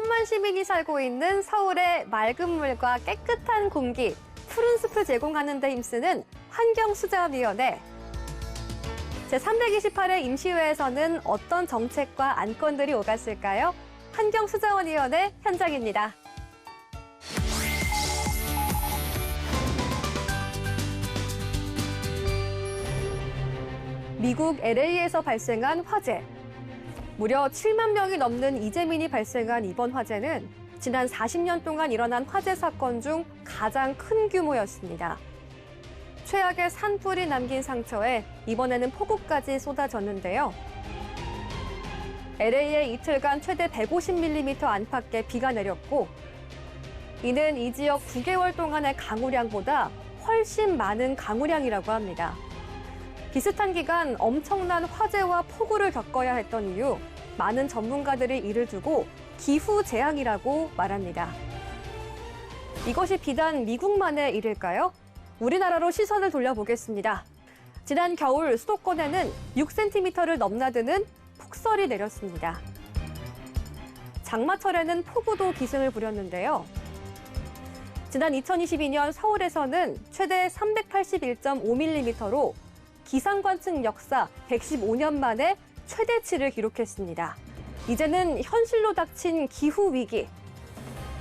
천만 시민이 살고 있는 서울의 맑은 물과 깨끗한 공기, 푸른 숲을 제공하는 데 힘쓰는 환경수자원위원회. 제328회 임시회에서는 어떤 정책과 안건들이 오갔을까요? 환경수자원위원회 현장입니다. 미국 LA에서 발생한 화재. 무려 7만 명이 넘는 이재민이 발생한 이번 화재는 지난 40년 동안 일어난 화재 사건 중 가장 큰 규모였습니다. 최악의 산불이 남긴 상처에 이번에는 폭우까지 쏟아졌는데요. LA에 이틀간 최대 150mm 안팎의 비가 내렸고, 이는 이 지역 9개월 동안의 강우량보다 훨씬 많은 강우량이라고 합니다. 비슷한 기간 엄청난 화재와 폭우를 겪어야 했던 이유, 많은 전문가들이 이를 두고 기후재앙이라고 말합니다. 이것이 비단 미국만의 일일까요? 우리나라로 시선을 돌려보겠습니다. 지난 겨울 수도권에는 6cm를 넘나드는 폭설이 내렸습니다. 장마철에는 폭우도 기승을 부렸는데요. 지난 2022년 서울에서는 최대 381.5mm로 기상관측 역사 115년 만에 최대치를 기록했습니다. 이제는 현실로 닥친 기후위기.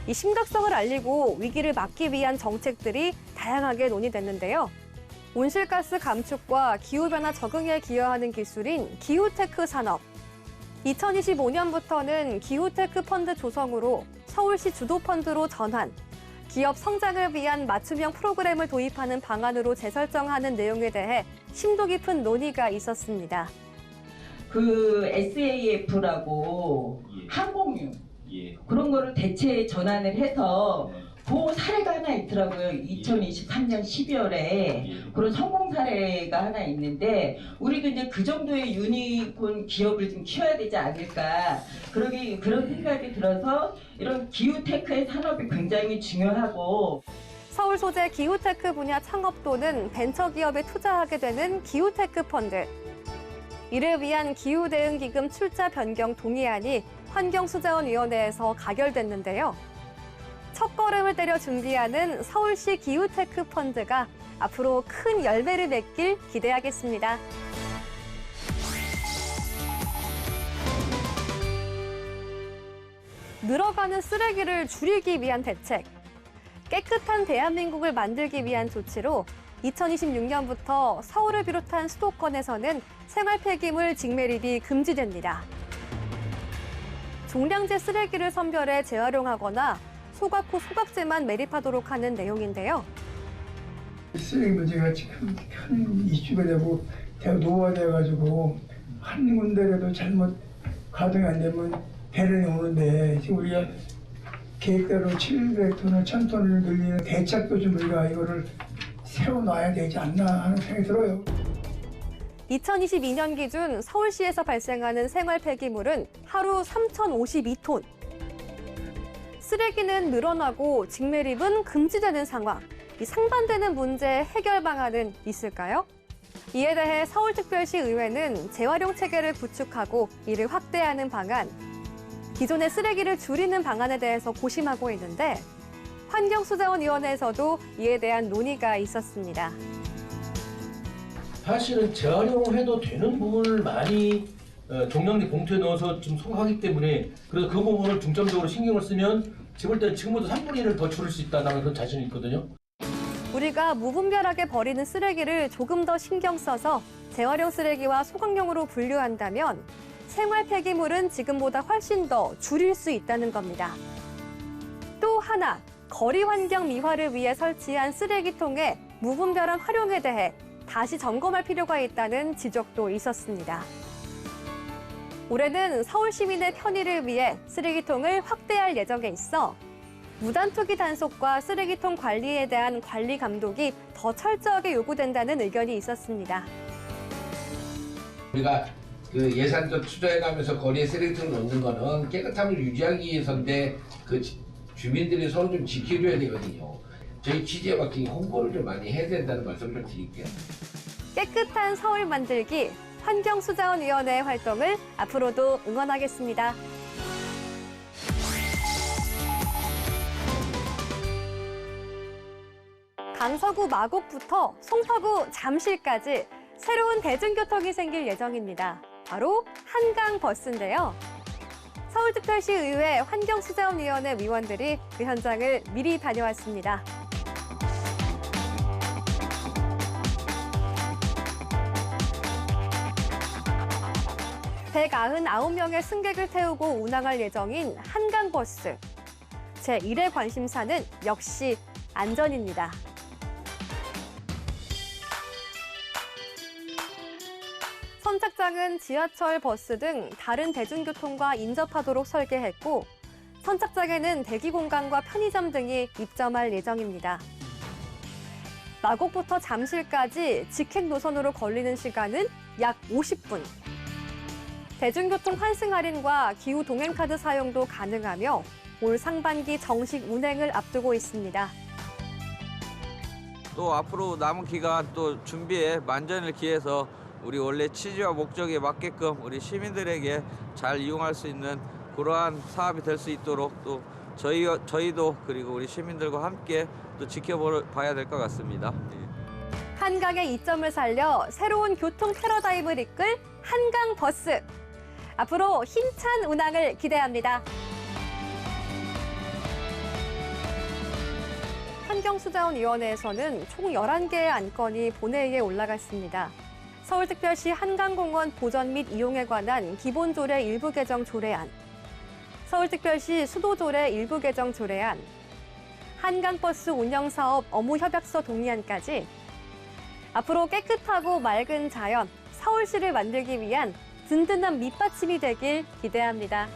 이 심각성을 알리고 위기를 막기 위한 정책들이 다양하게 논의됐는데요. 온실가스 감축과 기후변화 적응에 기여하는 기술인 기후테크 산업. 2025년부터는 기후테크 펀드 조성으로 서울시 주도 펀드로 전환, 기업 성장을 위한 맞춤형 프로그램을 도입하는 방안으로 재설정하는 내용에 대해 심도 깊은 논의가 있었습니다. 그 SAF라고 항공유 그런 거를 대체 전환을 해서 그 사례가 하나 있더라고요. 2023년 12월에 그런 성공 사례가 하나 있는데, 우리도 이제 그 정도의 유니콘 기업을 좀 키워야 되지 않을까, 그런 생각이 들어서 이런 기후테크의 산업이 굉장히 중요하고, 서울 소재 기후테크 분야 창업 또는 벤처기업에 투자하게 되는 기후테크 펀드. 이를 위한 기후대응기금 출자 변경 동의안이 환경수자원위원회에서 가결됐는데요. 첫걸음을 때려 준비하는 서울시 기후테크 펀드가 앞으로 큰 열매를 맺길 기대하겠습니다. 늘어가는 쓰레기를 줄이기 위한 대책. 깨끗한 대한민국을 만들기 위한 조치로 2026년부터 서울을 비롯한 수도권에서는 생활 폐기물 직매립이 금지됩니다. 종량제 쓰레기를 선별해 재활용하거나 소각 후 소각제만 매립하도록 하는 내용인데요. 쓰레기 문제가 지금 큰 이슈가 되고 노화돼가지고 한 군데라도 잘못 가동이 안 되면 대란이 오는데, 지금 우리가 계획대로 700톤을 1000톤을 늘리는 대책도 좀 우리가 이거를 세워놔야 되지 않나 하는 생각이 들어요. 2022년 기준 서울시에서 발생하는 생활 폐기물은 하루 3,052톤. 쓰레기는 늘어나고 직매립은 금지되는 상황. 이 상반되는 문제 해결 방안은 있을까요? 이에 대해 서울특별시 의회는 재활용 체계를 구축하고 이를 확대하는 방안, 기존의 쓰레기를 줄이는 방안에 대해서 고심하고 있는데, 환경수자원위원회에서도 이에 대한 논의가 있었습니다. 사실은 재활용해도 되는 부분을 많이 종량제 봉투에 넣어서 좀 소각하기 때문에, 그래서 그 부분을 중점적으로 신경을 쓰면 제가 볼 때는 지금보다 3분의 1을 더 줄일 수 있다는 그런 자신이 있거든요. 우리가 무분별하게 버리는 쓰레기를 조금 더 신경 써서 재활용 쓰레기와 소각용으로 분류한다면 생활 폐기물은 지금보다 훨씬 더 줄일 수 있다는 겁니다. 또 하나, 거리 환경 미화를 위해 설치한 쓰레기통의 무분별한 활용에 대해 다시 점검할 필요가 있다는 지적도 있었습니다. 올해는 서울 시민의 편의를 위해 쓰레기통을 확대할 예정에 있어 무단투기 단속과 쓰레기통 관리에 대한 관리 감독이 더 철저하게 요구된다는 의견이 있었습니다. 우리가 그 예산도 투자해가면서 거리에 쓰레기통을 놓는 거는 깨끗함을 유지하기 위해서인데, 그 주민들의 손을 좀 지켜줘야 되거든요. 저희 취지에 맡긴 홍보를 좀 많이 해야 된다는 말씀을 드릴게요. 깨끗한 서울 만들기 환경수자원위원회 활동을 앞으로도 응원하겠습니다. 강서구 마곡부터 송파구 잠실까지 새로운 대중교통이 생길 예정입니다. 바로 한강버스인데요. 서울특별시 의회 환경수자원위원회 위원들이 그 현장을 미리 다녀왔습니다. (199명의) 승객을 태우고 운항할 예정인 한강버스. 제1의 관심사는 역시 안전입니다. 선착장은 지하철, 버스 등 다른 대중교통과 인접하도록 설계했고, 선착장에는 대기 공간과 편의점 등이 입점할 예정입니다. 마곡부터 잠실까지 직행 노선으로 걸리는 시간은 약 50분. 대중교통 환승 할인과 기후 동행카드 사용도 가능하며 올 상반기 정식 운행을 앞두고 있습니다. 또 앞으로 남은 기간 또 준비에 만전을 기해서 우리 원래 취지와 목적에 맞게끔 우리 시민들에게 잘 이용할 수 있는 그러한 사업이 될 수 있도록 또 저희도 그리고 우리 시민들과 함께 또 지켜봐야 될 것 같습니다. 한강의 이점을 살려 새로운 교통 패러다임을 이끌 한강버스. 앞으로 힘찬 운항을 기대합니다. 환경수자원위원회에서는 총 11개의 안건이 본회의에 올라갔습니다. 서울특별시 한강공원 보전 및 이용에 관한 기본조례 일부 개정 조례안, 서울특별시 수도조례 일부 개정 조례안, 한강버스 운영사업 업무협약서 동의안까지 앞으로 깨끗하고 맑은 자연, 서울시를 만들기 위한 든든한 밑받침이 되길 기대합니다.